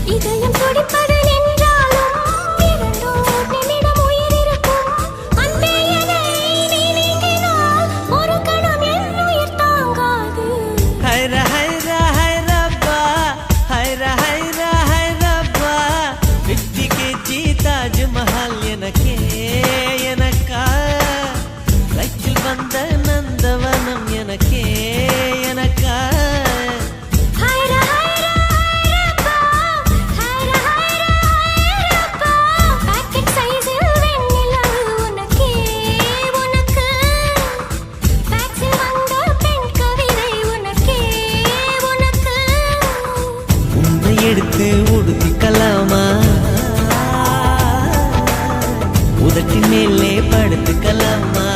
இதயம் துடிப்பது நின்றாலும் இரண்டோர் நிமிடம் உயிர் இருக்கும். அன்பே என்னை நீ நீங்கினால் ஒரு கணம் என் உயிர் தாங்காது. ஹைரா ஹைரா ஹைரப்பா ஹைரா ஹைரா ஹைரப்பா 50 kg தாஜ்மஹால் எனக்கே எனக்கா லைட்டில் வந்த நந்தவனம் எனக்கே எனக்கா ஹைரா ஹைரா ஹைரப்பா ஹைரா ஹைரா ஹைரப்பா பாக்கெட் சைஸில் வெண்ணிலவு உனக்கே உனக்கு ஃபேக்ஸில் வந்த பெண் கவிதை உனக்கே உனக்கு உன்னை எடுத்து உடுத்திக்கலாமா உதட்டின் மேலே படுத்துக்கலாமா